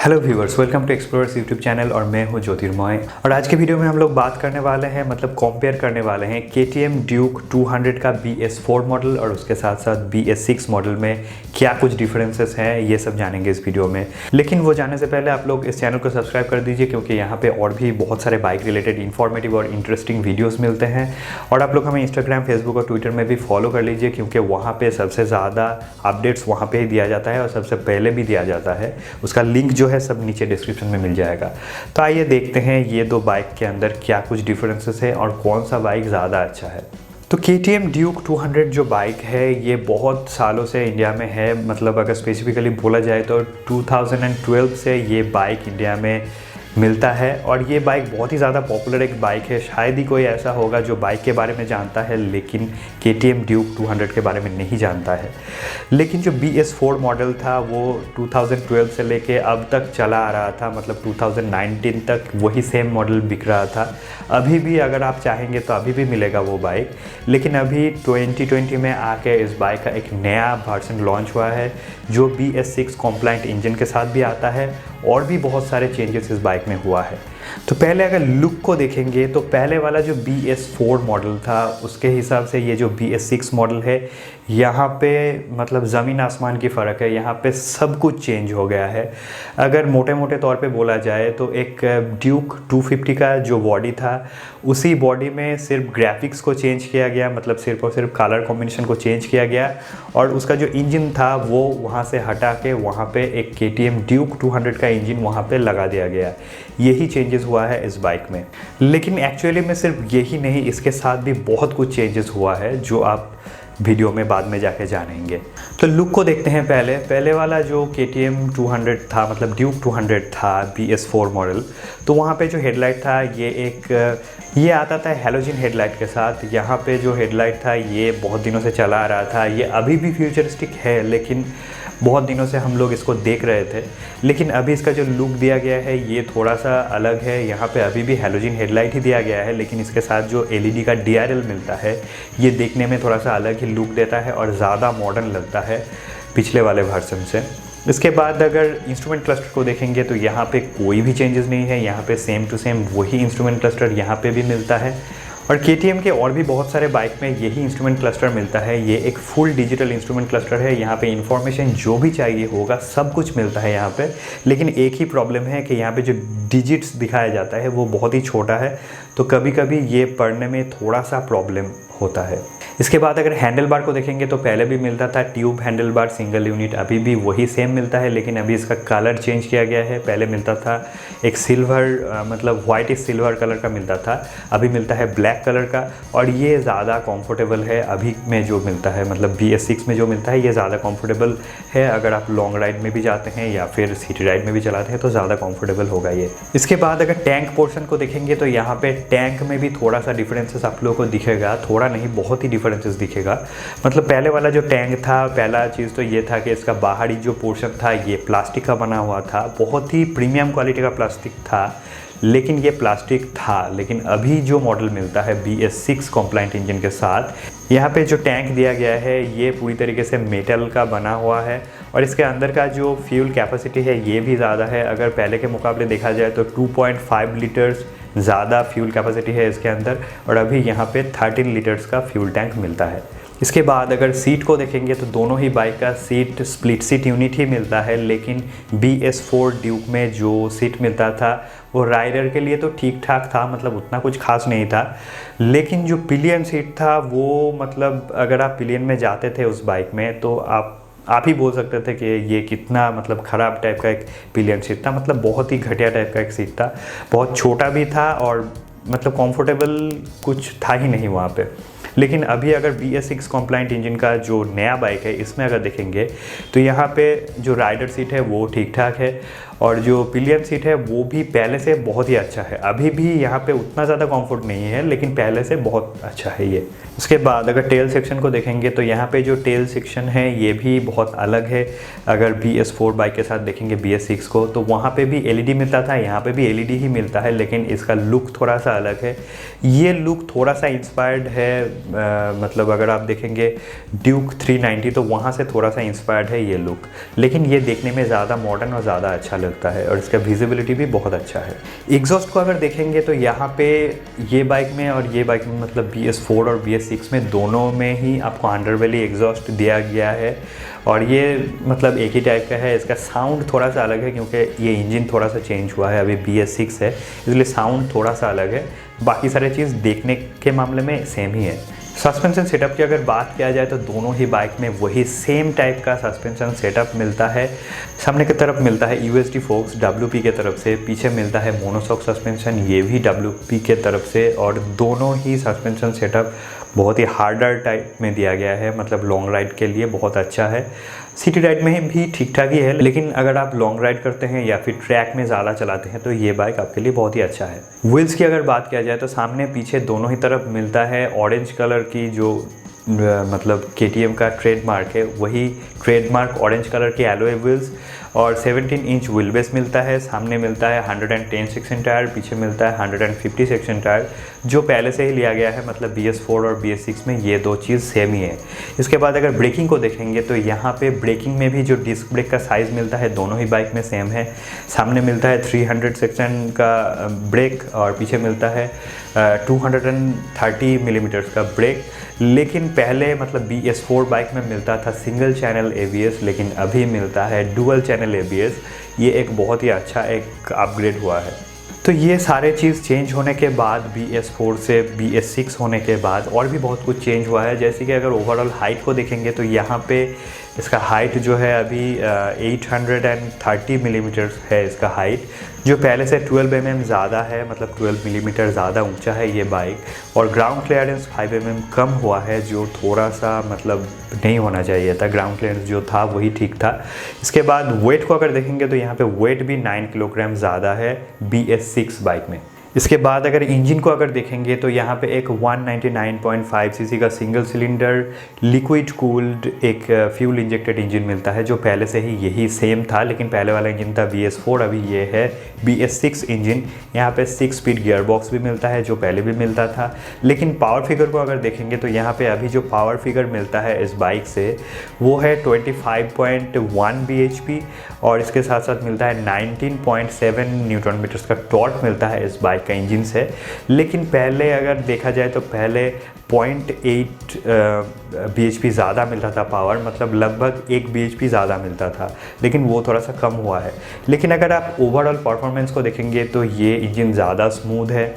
Hello viewers, welcome to explorers YouTube channel और मैं हूं ज्योतिर्मय। और आज के वीडियो में हम लोग बात करने वाले हैं कंपेयर करने वाले हैं KTM ड्यूक 200 का BS4 मॉडल और उसके साथ साथ BS6 मॉडल में क्या कुछ डिफरेंसेस हैं, ये सब जानेंगे इस वीडियो में। लेकिन वो जानने से पहले आप लोग इस चैनल को सब्सक्राइब कर दीजिए, क्योंकि यहाँ पे और भी बहुत सारे बाइक रिलेटेड इन्फॉर्मेटिव और इंटरेस्टिंग वीडियोज़ मिलते हैं। और आप लोग हमें इंस्टाग्राम, फेसबुक और ट्विटर में भी फॉलो कर लीजिए, क्योंकि वहाँ पर सबसे ज़्यादा अपडेट्स वहाँ पर ही दिया जाता है और सबसे पहले भी दिया जाता है। उसका लिंक जो है सब नीचे डिस्क्रिप्शन में मिल जाएगा। तो आइए देखते हैं ये दो बाइक के अंदर क्या कुछ डिफरेंसेस है और कौन सा बाइक ज़्यादा अच्छा है। तो KTM ड्यूक 200 जो बाइक है ये बहुत सालों से इंडिया में है। अगर स्पेसिफिकली बोला जाए तो 2012 से ये बाइक इंडिया में मिलता है और ये बाइक बहुत ही ज़्यादा पॉपुलर एक बाइक है। शायद ही कोई ऐसा होगा जो बाइक के बारे में जानता है लेकिन KTM ड्यूक 200 के बारे में नहीं जानता है। लेकिन जो BS4 मॉडल था वो 2012 से लेके अब तक चला आ रहा था, 2019 तक वही सेम मॉडल बिक रहा था। अभी भी अगर आप चाहेंगे तो अभी भी मिलेगा वो बाइक, लेकिन अभी 2020 में आके इस बाइक का एक नया वर्जन लॉन्च हुआ है जो BS6 कॉम्प्लाइंट इंजन के साथ भी आता है और भी बहुत सारे चेंजेस इस बाइक में हुआ है। तो पहले अगर लुक को देखेंगे तो पहले वाला जो BS4 मॉडल था उसके हिसाब से ये जो BS6 मॉडल है यहाँ पे ज़मीन आसमान की फ़र्क है। यहाँ पे सब कुछ चेंज हो गया है। अगर मोटे मोटे तौर पे बोला जाए तो एक ड्यूक 250 का जो बॉडी था उसी बॉडी में सिर्फ ग्राफिक्स को चेंज किया गया, सिर्फ और सिर्फ कलर कॉम्बिनेशन को चेंज किया गया और उसका जो इंजन था वो वहाँ से हटा के वहाँ पे एक KTM ड्यूक 200 का इंजन वहाँ पे लगा दिया गया। यही चेंजेस हुआ है इस बाइक में। लेकिन एक्चुअली में सिर्फ यही नहीं, इसके साथ भी बहुत कुछ चेंजेस हुआ है जो आप वीडियो में बाद में जाके जानेंगे। तो लुक को देखते हैं। पहले वाला जो KTM 200 था, ड्यूक 200 था BS4 मॉडल, तो वहाँ पे जो हेडलाइट था ये आता था हैलोजन हेडलाइट के साथ। यहाँ पे जो हेडलाइट था ये बहुत दिनों से चला आ रहा था। ये अभी भी फ्यूचरिस्टिक है लेकिन बहुत दिनों से हम लोग इसको देख रहे थे। लेकिन अभी इसका जो लुक दिया गया है ये थोड़ा सा अलग है। यहाँ पे अभी भी हैलोजन हेडलाइट ही दिया गया है, लेकिन इसके साथ जो LED का DRL मिलता है ये देखने में थोड़ा सा अलग ही लुक देता है और ज़्यादा मॉडर्न लगता है पिछले वाले वर्जन से। इसके बाद अगर इंस्ट्रूमेंट क्लस्टर को देखेंगे तो यहाँ पे कोई भी चेंजेस नहीं है। यहाँ पे सेम टू सेम वही इंस्ट्रूमेंट क्लस्टर यहाँ पे भी मिलता है और KTM के और भी बहुत सारे बाइक में यही इंस्ट्रूमेंट क्लस्टर मिलता है। ये एक फुल डिजिटल इंस्ट्रूमेंट क्लस्टर है। यहाँ पे इंफॉर्मेशन जो भी चाहिए होगा सब कुछ मिलता है यहाँ पे। लेकिन एक ही प्रॉब्लम है कि यहाँ पे जो डिजिट्स दिखाया जाता है वो बहुत ही छोटा है, तो कभी कभी ये पढ़ने में थोड़ा सा प्रॉब्लम होता है। इसके बाद अगर हैंडल बार को देखेंगे तो पहले भी मिलता था tube handle bar single unit, अभी भी वही सेम मिलता है, लेकिन अभी इसका कलर चेंज किया गया है। पहले मिलता था एक सिल्वर वाइट सिल्वर कलर का मिलता था, अभी मिलता है ब्लैक कलर का और ये ज़्यादा कंफर्टेबल है। अभी में जो मिलता है BS6 में जो मिलता है ये ज़्यादा कंफर्टेबल है। अगर आप लॉन्ग राइड में भी जाते हैं या फिर सिटी राइड में भी चलाते हैं तो ज़्यादा कंफर्टेबल होगा ये। इसके बाद अगर टैंक पोर्शन को देखेंगे तो यहाँ पे टैंक में भी थोड़ा सा डिफरेंसेस आप लोगों को दिखेगा, थोड़ा नहीं बहुत ही डिफरेंसेस दिखेगा। पहले वाला जो टैंक था, पहला चीज़ तो ये था कि इसका बाहरी जो पोर्शन था ये प्लास्टिक का बना हुआ था, बहुत ही प्रीमियम क्वालिटी का प्लास्टिक था, लेकिन ये प्लास्टिक था। लेकिन अभी जो मॉडल मिलता है BS6 कॉम्प्लाइंट इंजन के साथ, यहाँ पे जो टैंक दिया गया है ये पूरी तरीके से मेटल का बना हुआ है और इसके अंदर का जो फ्यूल कैपेसिटी है ये भी ज़्यादा है। अगर पहले के मुकाबले देखा जाए तो 2.5 लीटर्स ज़्यादा फ्यूल कैपेसिटी है इसके अंदर और अभी यहाँ पे 13 लीटर्स का फ्यूल टैंक मिलता है। इसके बाद अगर सीट को देखेंगे तो दोनों ही बाइक का सीट स्प्लिट सीट यूनिट ही मिलता है, लेकिन BS4 ड्यूक में जो सीट मिलता था वो राइडर के लिए तो ठीक ठाक था, उतना कुछ खास नहीं था। लेकिन जो पिलियन सीट था वो अगर आप पिलियन में जाते थे उस बाइक में तो आप ही बोल सकते थे कि ये कितना ख़राब टाइप का एक पिलियन सीट था। बहुत ही घटिया टाइप का एक सीट था, बहुत छोटा भी था और कंफर्टेबल कुछ था ही नहीं वहाँ पे। लेकिन अभी अगर BS6 कॉम्प्लाइंट इंजन का जो नया बाइक है इसमें अगर देखेंगे तो यहाँ पे जो राइडर सीट है वो ठीक ठाक है और जो पिलियन सीट है वो भी पहले से बहुत ही अच्छा है। अभी भी यहाँ पे उतना ज़्यादा कंफर्ट नहीं है लेकिन पहले से बहुत अच्छा है ये। उसके बाद अगर टेल सेक्शन को देखेंगे तो यहाँ पे जो टेल सेक्शन है ये भी बहुत अलग है। अगर BS4 बाइक के साथ देखेंगे BS6 को तो वहाँ पे भी LED मिलता था, यहाँ पे भी LED ही मिलता है, लेकिन इसका लुक थोड़ा सा अलग है। ये लुक थोड़ा सा इंस्पायर्ड है अगर आप देखेंगे ड्यूक 390 तो वहाँ से थोड़ा सा इंस्पायर्ड है ये लुक, लेकिन ये देखने में ज़्यादा मॉडर्न और ज़्यादा अच्छा लग लगता है और इसका विजिबिलिटी भी बहुत अच्छा है। एग्जॉस्ट को अगर देखेंगे तो यहाँ पे ये बाइक में और ये बाइक में मतलब BS4 और BS6 में दोनों में ही आपको अंडरबेली एग्जॉस्ट दिया गया है और ये मतलब एक ही टाइप का है। इसका साउंड थोड़ा सा अलग है क्योंकि ये इंजन थोड़ा सा चेंज हुआ है, अभी BS6 है इसलिए साउंड थोड़ा सा अलग है। बाकी सारे चीज़ देखने के मामले में सेम ही है। सस्पेंशन सेटअप की अगर बात किया जाए तो दोनों ही बाइक में वही सेम टाइप का सस्पेंशन सेटअप मिलता है। सामने की तरफ मिलता है USD फोक्स WP के तरफ से, पीछे मिलता है मोनोशॉक सस्पेंशन, ये भी WP के तरफ से, और दोनों ही सस्पेंशन सेटअप बहुत ही हार्डर टाइप में दिया गया है, मतलब लॉन्ग राइड के लिए बहुत अच्छा है। सिटी राइड में भी ठीक ठाक ही है, लेकिन अगर आप लॉन्ग राइड करते हैं या फिर ट्रैक में ज़्यादा चलाते हैं तो ये बाइक आपके लिए बहुत ही अच्छा है। व्हील्स की अगर बात किया जाए तो सामने पीछे दोनों ही तरफ मिलता है ऑरेंज कलर की जो मतलब KTM का ट्रेडमार्क है, वही ट्रेडमार्क ऑरेंज कलर के एलॉय व्हील्स और 17 इंच व्हील बेस मिलता है। सामने मिलता है 110 सेक्शन टायर, पीछे मिलता है 150 सेक्शन टायर जो पहले से ही लिया गया है, मतलब BS4 और BS6 में ये दो चीज़ सेम ही है। इसके बाद अगर ब्रेकिंग को देखेंगे तो यहाँ पे ब्रेकिंग में भी जो डिस्क ब्रेक का साइज़ मिलता है दोनों ही बाइक में सेम है। सामने मिलता है 300 सेक्शन का ब्रेक और पीछे मिलता है 230 मिलीमीटर्स का ब्रेक। लेकिन पहले मतलब BS4 बाइक में मिलता था सिंगल चैनल ABS, लेकिन अभी मिलता है डुअल चैनल ABS। ये एक बहुत ही अच्छा एक अपग्रेड हुआ है। तो ये सारे चीज़ चेंज होने के बाद BS4 से BS6 होने के बाद और भी बहुत कुछ चेंज हुआ है। जैसे कि अगर ओवरऑल हाइट को देखेंगे तो यहाँ पे इसका हाइट जो है अभी 830 मिलीमीटर है इसका हाइट, जो पहले से 12 mm ज़्यादा है, मतलब 12 मिलीमीटर ज़्यादा ऊंचा है ये बाइक। और ग्राउंड क्लियरेंस 5 mm कम हुआ है, जो थोड़ा सा मतलब नहीं होना चाहिए था। ग्राउंड क्लियरेंस जो था वही ठीक था। इसके बाद वेट को अगर देखेंगे तो यहाँ पे वेट भी 9 किलोग्राम ज़्यादा है BS6 बाइक में। इसके बाद अगर इंजन को अगर देखेंगे तो यहाँ पे एक 199.5 सीसी का सिंगल सिलेंडर लिक्विड कूल्ड एक फ्यूल इंजेक्टेड इंजन मिलता है, जो पहले से ही यही सेम था, लेकिन पहले वाला इंजन था BS4, अभी ये है BS6 इंजन। यहाँ पे 6 स्पीड गियर बॉक्स भी मिलता है जो पहले भी मिलता था। लेकिन पावर फिगर को अगर देखेंगे तो यहाँ पे अभी जो पावर फिगर मिलता है इस बाइक से वो है 25.1 bhp और इसके साथ साथ मिलता है 19.7 न्यूटन मीटर्स का टॉर्क मिलता है इस बाइक का इंजन से। लेकिन पहले अगर देखा जाए तो पहले 0.8 bhp ज़्यादा मिलता था पावर, मतलब लगभग 1 bhp ज़्यादा मिलता था, लेकिन वो थोड़ा सा कम हुआ है। लेकिन अगर आप ओवरऑल परफॉर्मेंस को देखेंगे तो ये इंजन ज़्यादा स्मूथ है,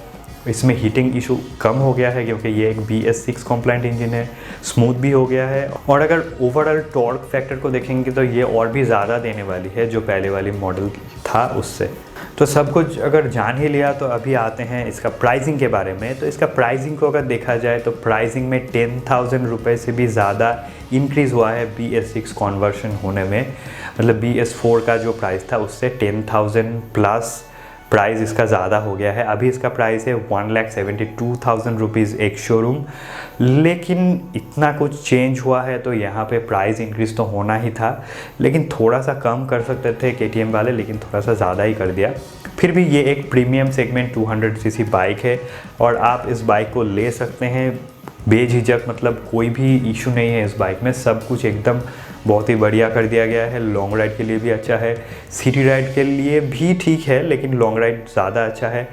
इसमें हीटिंग इशू कम हो गया है क्योंकि ये एक BS6 कॉम्प्लाइंट इंजन है, स्मूथ भी हो गया है। और अगर ओवरऑल टॉर्क फैक्टर को देखेंगे तो ये और भी ज़्यादा देने वाली है जो पहले वाली मॉडल था उससे। तो सब कुछ अगर जान ही लिया तो अभी आते हैं इसका प्राइसिंग के बारे में। तो इसका प्राइसिंग को अगर देखा जाए तो प्राइसिंग में 10,000 रुपये से भी ज़्यादा इंक्रीज़ हुआ है BS6 कन्वर्शन होने में। मतलब BS4 का जो प्राइस था उससे 10,000 प्लस प्राइस इसका ज़्यादा हो गया है। अभी इसका प्राइस है 1,72,000 रुपीज़ एक शोरूम। लेकिन इतना कुछ चेंज हुआ है तो यहाँ पे प्राइस इंक्रीज़ तो होना ही था, लेकिन थोड़ा सा कम कर सकते थे KTM वाले, लेकिन थोड़ा सा ज़्यादा ही कर दिया। फिर भी ये एक प्रीमियम सेगमेंट 200 सीसी बाइक है और आप इस बाइक को ले सकते हैं बेझिझक, मतलब कोई भी इशू नहीं है इस बाइक में। सब कुछ एकदम बहुत ही बढ़िया कर दिया गया है। लॉन्ग राइड के लिए भी अच्छा है, सिटी राइड के लिए भी ठीक है, लेकिन लॉन्ग राइड ज़्यादा अच्छा है,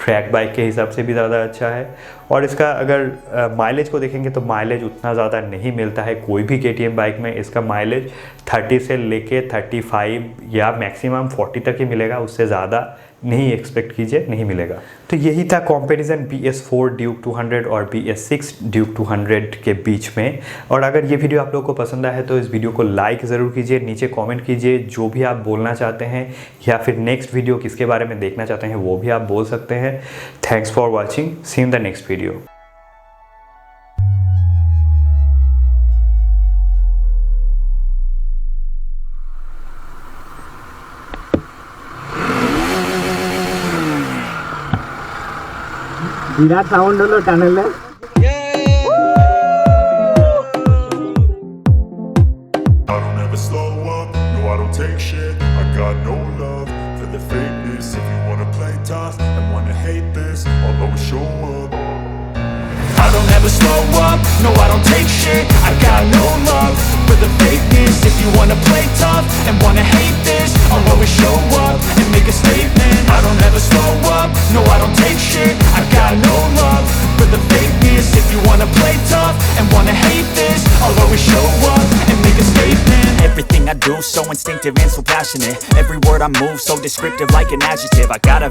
ट्रैक बाइक के हिसाब से भी ज़्यादा अच्छा है। और इसका अगर माइलेज को देखेंगे तो माइलेज उतना ज़्यादा नहीं मिलता है कोई भी KTM बाइक में। इसका माइलेज 30 से लेके 35 या मैक्सिमम 40 तक ही मिलेगा, उससे ज़्यादा नहीं एक्सपेक्ट कीजिए, नहीं मिलेगा। तो यही था कंपैरिजन BS4 ड्यूक 200 और BS6 ड्यूक 200 के बीच में। और अगर ये वीडियो आप लोगों को पसंद आया है तो इस वीडियो को लाइक ज़रूर कीजिए, नीचे कमेंट कीजिए जो भी आप बोलना चाहते हैं, या फिर नेक्स्ट वीडियो किसके बारे में देखना चाहते हैं वो भी आप बोल सकते हैं। Thanks for watching, see in the next video. Virat sound hello channel है। I don't ever slow up, no I don't take shit. I got no love for the fakeness. If you wanna play tough and wanna hate this, I'll always show up. I don't ever slow up, no I don't take shit. I got no love for the fakeness. If you wanna play tough and wanna hate this, I'll always show up. wanna play tough and wanna hate this, I'll always show up and make a statement. Everything I do so instinctive and so passionate. Every word I move so descriptive like an adjective. I got a